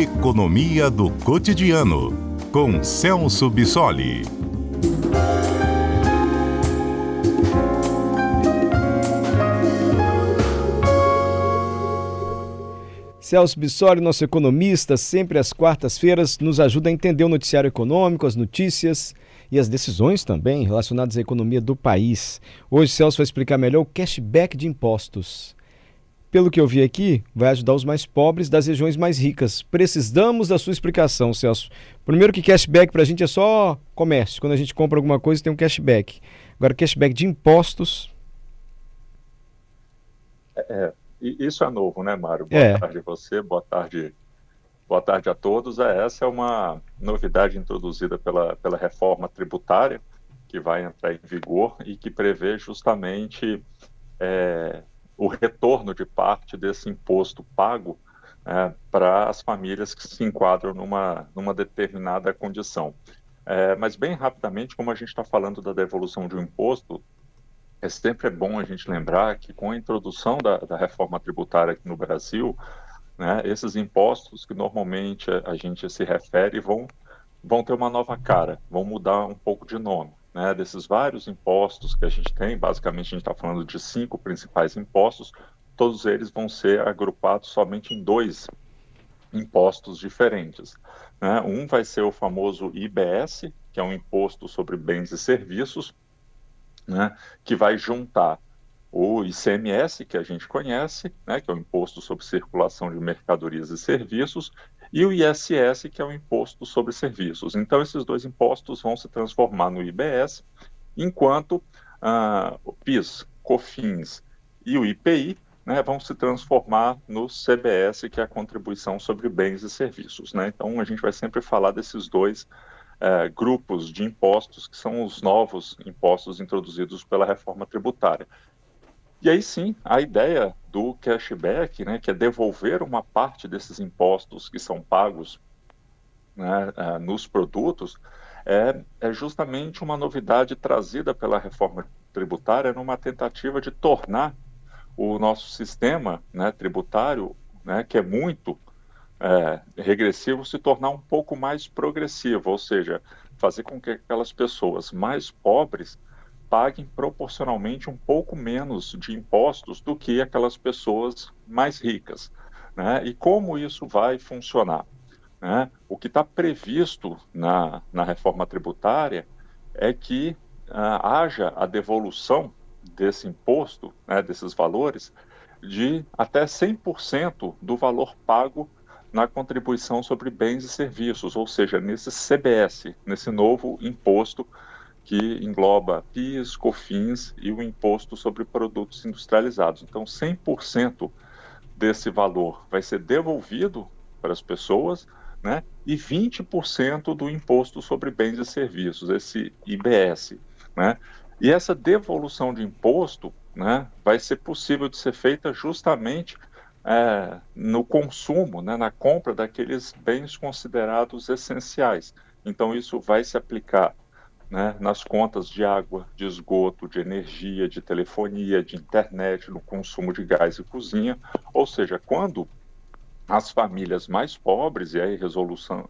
Economia do Cotidiano, com Celso Bissoli. Celso Bissoli, nosso economista, sempre às quartas-feiras, nos ajuda a entender o noticiário econômico, as notícias e as decisões também relacionadas à economia do país. Hoje, Celso vai explicar melhor o cashback de impostos. Pelo que eu vi aqui, vai ajudar os mais pobres das regiões mais ricas. Precisamos da sua explicação, Celso. Primeiro que cashback para a gente é só comércio. Quando a gente compra alguma coisa, tem um cashback. Agora, cashback de impostos... Isso é novo, né, Mário? Boa tarde a você, boa tarde a todos. Essa é uma novidade introduzida pela reforma tributária, que vai entrar em vigor e que prevê justamente o retorno de parte desse imposto pago para as famílias que se enquadram numa determinada condição. Mas bem rapidamente, como a gente está falando da devolução de um imposto, sempre bom a gente lembrar que com a introdução da reforma tributária aqui no Brasil, né, esses impostos que normalmente a gente se refere vão ter uma nova cara, vão mudar um pouco de nome. Né, desses vários impostos que a gente tem, basicamente a gente está falando de 5 principais impostos, todos eles vão ser agrupados somente em 2 impostos diferentes. Né? Um vai ser o famoso IBS, que é um imposto sobre bens e serviços, né, que vai juntar o ICMS, que a gente conhece, né, que é o Imposto sobre Circulação de Mercadorias e Serviços, e o ISS, que é o Imposto sobre Serviços. Então, esses 2 impostos vão se transformar no IBS, enquanto o PIS, COFINS e o IPI, né, vão se transformar no CBS, que é a Contribuição sobre Bens e Serviços. Né? Então, a gente vai sempre falar desses 2 grupos de impostos, que são os novos impostos introduzidos pela reforma tributária. E aí sim, a ideia do cashback, né, que é devolver uma parte desses impostos que são pagos, né, nos produtos, é justamente uma novidade trazida pela reforma tributária numa tentativa de tornar o nosso sistema, né, tributário, né, que é muito regressivo, se tornar um pouco mais progressivo, ou seja, fazer com que aquelas pessoas mais pobres paguem proporcionalmente um pouco menos de impostos do que aquelas pessoas mais ricas. Né? E como isso vai funcionar? Né? O que está previsto na reforma tributária é que haja a devolução desse imposto, né, desses valores, de até 100% do valor pago na contribuição sobre bens e serviços, ou seja, nesse CBS, nesse novo imposto que engloba PIS, COFINS e o imposto sobre produtos industrializados. Então, 100% desse valor vai ser devolvido para as pessoas, né, e 20% do imposto sobre bens e serviços, esse IBS. Né? E essa devolução de imposto, né, vai ser possível de ser feita justamente no consumo, né, na compra daqueles bens considerados essenciais. Então, isso vai se aplicar, né, nas contas de água, de esgoto, de energia, de telefonia, de internet, no consumo de gás e cozinha. Ou seja, quando as famílias mais pobres, e aí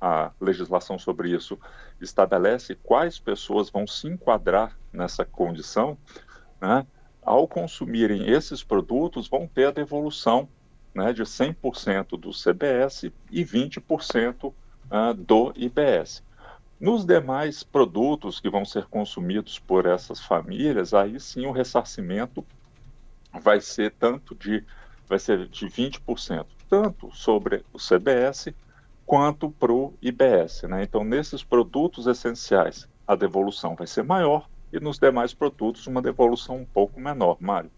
a legislação sobre isso estabelece quais pessoas vão se enquadrar nessa condição, né, ao consumirem esses produtos, vão ter a devolução, né, de 100% do CBS e 20% do IBS. Nos demais produtos que vão ser consumidos por essas famílias, aí sim o ressarcimento vai ser de 20%, tanto sobre o CBS quanto para o IBS. Né? Então, nesses produtos essenciais, a devolução vai ser maior e nos demais produtos uma devolução um pouco menor, Mário.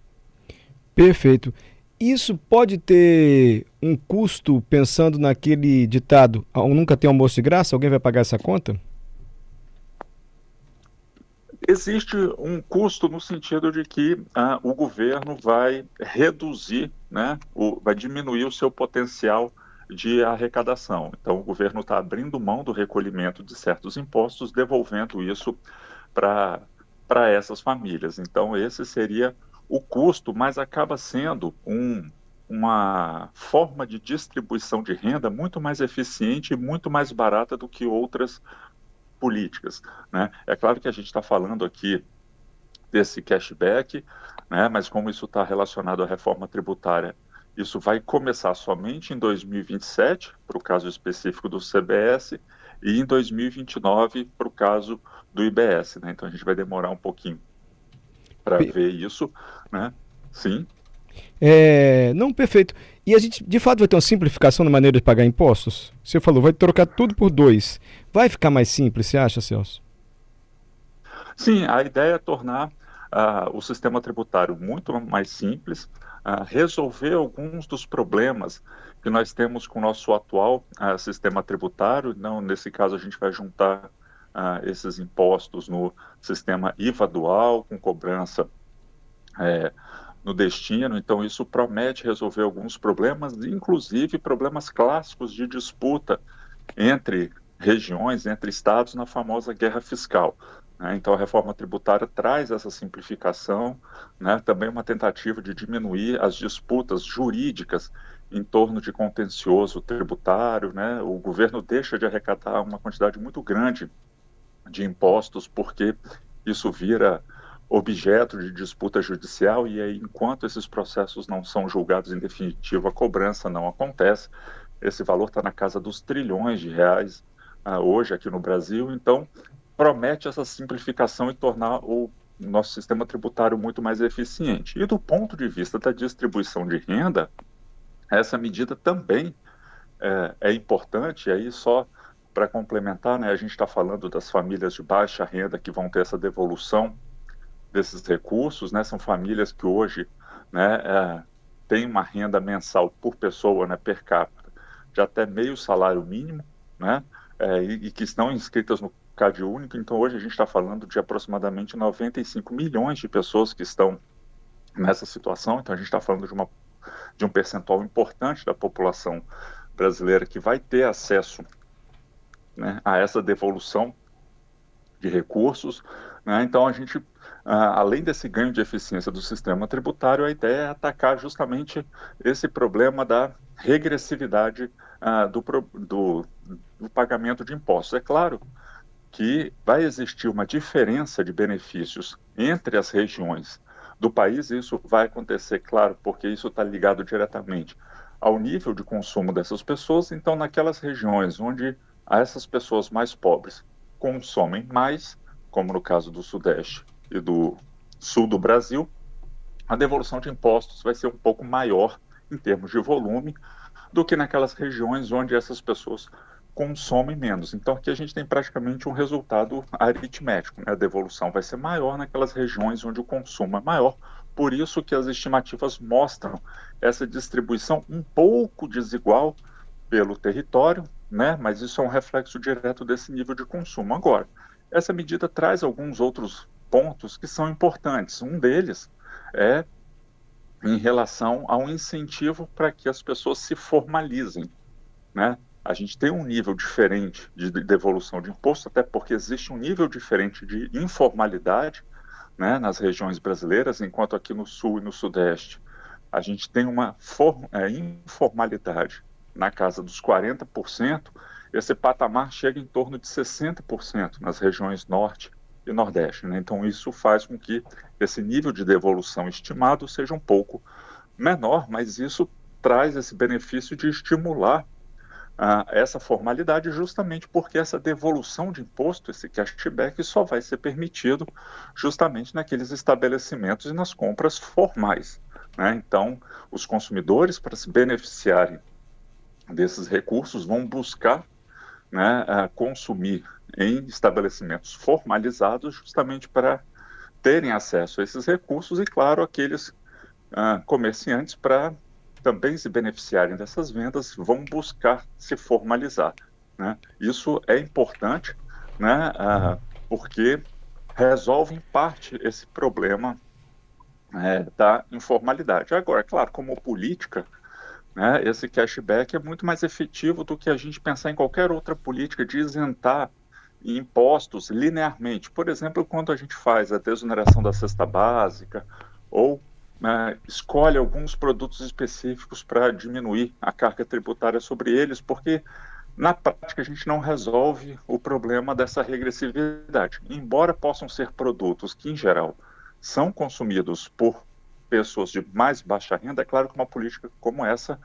Perfeito. Isso pode ter um custo, pensando naquele ditado, nunca tem almoço de graça? Alguém vai pagar essa conta? Existe um custo no sentido de que o governo vai reduzir, né, vai diminuir o seu potencial de arrecadação. Então, o governo está abrindo mão do recolhimento de certos impostos, devolvendo isso para essas famílias. Então, esse seria o custo, mas acaba sendo um uma forma de distribuição de renda muito mais eficiente e muito mais barata do que outras políticas, né? É claro que a gente está falando aqui desse cashback, né? Mas como isso está relacionado à reforma tributária, isso vai começar somente em 2027, para o caso específico do CBS, e em 2029, para o caso do IBS, né? Então a gente vai demorar um pouquinho para ver isso, né? Sim. Não, perfeito. E a gente, de fato, vai ter uma simplificação na maneira de pagar impostos? Você falou, vai trocar tudo por 2. Vai ficar mais simples, você acha, Celso? Sim, a ideia é tornar o sistema tributário muito mais simples, resolver alguns dos problemas que nós temos com o nosso atual sistema tributário. Não, nesse caso, a gente vai juntar esses impostos no sistema IVA dual, com cobrança no destino. Então, isso promete resolver alguns problemas, inclusive problemas clássicos de disputa entre regiões, entre estados, na famosa guerra fiscal. Então, a reforma tributária traz essa simplificação, né? Também uma tentativa de diminuir as disputas jurídicas em torno de contencioso tributário, né? O governo deixa de arrecadar uma quantidade muito grande de impostos porque isso vira objeto de disputa judicial, e aí, enquanto esses processos não são julgados em definitivo, a cobrança não acontece. Esse valor está na casa dos trilhões de reais hoje aqui no Brasil. Então, promete essa simplificação e tornar o nosso sistema tributário muito mais eficiente. E do ponto de vista da distribuição de renda, essa medida também é importante. E aí, só para complementar, né, a gente está falando das famílias de baixa renda que vão ter essa devolução desses recursos, né? São famílias que hoje, né, têm uma renda mensal por pessoa, né, per capita, de até meio salário mínimo, né, e que estão inscritas no CAD único. Então, hoje a gente está falando de aproximadamente 95 milhões de pessoas que estão nessa situação. Então, a gente está falando de um percentual importante da população brasileira que vai ter acesso, né, a essa devolução de recursos, né? Então, a gente, além desse ganho de eficiência do sistema tributário, a ideia é atacar justamente esse problema da regressividade do pagamento de impostos. É claro que vai existir uma diferença de benefícios entre as regiões do país, e isso vai acontecer, claro, porque isso está ligado diretamente ao nível de consumo dessas pessoas. Então, naquelas regiões onde essas pessoas mais pobres consomem mais, como no caso do Sudeste e do Sul do Brasil, a devolução de impostos vai ser um pouco maior em termos de volume do que naquelas regiões onde essas pessoas consomem menos. Então, aqui a gente tem praticamente um resultado aritmético, né? A devolução vai ser maior naquelas regiões onde o consumo é maior. Por isso que as estimativas mostram essa distribuição um pouco desigual pelo território, né? Mas isso é um reflexo direto desse nível de consumo. Agora, essa medida traz alguns outros pontos que são importantes. Um deles é em relação ao incentivo para que as pessoas se formalizem, né? A gente tem um nível diferente de devolução de imposto, até porque existe um nível diferente de informalidade, né, nas regiões brasileiras, enquanto aqui no Sul e no Sudeste a gente tem uma informalidade na casa dos 40%, esse patamar chega em torno de 60% nas regiões Norte e Nordeste, né? Então, isso faz com que esse nível de devolução estimado seja um pouco menor, mas isso traz esse benefício de estimular essa formalidade, justamente porque essa devolução de imposto, esse cashback, só vai ser permitido justamente naqueles estabelecimentos e nas compras formais, né? Então, os consumidores, para se beneficiarem desses recursos, vão buscar, né, consumir em estabelecimentos formalizados, justamente para terem acesso a esses recursos, e, claro, aqueles comerciantes, para também se beneficiarem dessas vendas, vão buscar se formalizar, né? Isso é importante, né, porque resolve em parte esse problema da informalidade. Agora, claro, como política, né, esse cashback é muito mais efetivo do que a gente pensar em qualquer outra política de isentar impostos linearmente. Por exemplo, quando a gente faz a desoneração da cesta básica ou escolhe alguns produtos específicos para diminuir a carga tributária sobre eles, porque na prática a gente não resolve o problema dessa regressividade. Embora possam ser produtos que, em geral, são consumidos por pessoas de mais baixa renda, é claro que uma política como essa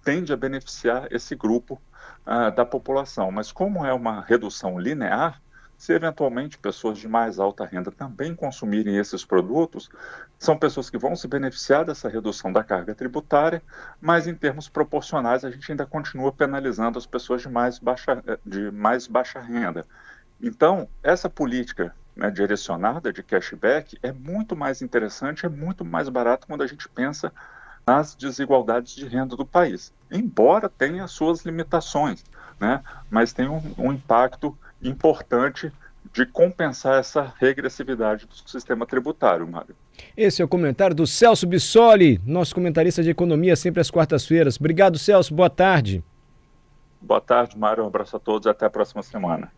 tende a beneficiar esse grupo da população. Mas como é uma redução linear, se eventualmente pessoas de mais alta renda também consumirem esses produtos, são pessoas que vão se beneficiar dessa redução da carga tributária, mas em termos proporcionais a gente ainda continua penalizando as pessoas de mais baixa renda. Então, essa política, né, direcionada de cashback é muito mais interessante, é muito mais barato quando a gente pensa nas desigualdades de renda do país, embora tenha suas limitações, né, mas tem um impacto importante de compensar essa regressividade do sistema tributário, Mário. Esse é o comentário do Celso Bissoli, nosso comentarista de economia, sempre às quartas-feiras. Obrigado, Celso. Boa tarde. Boa tarde, Mário. Um abraço a todos e até a próxima semana.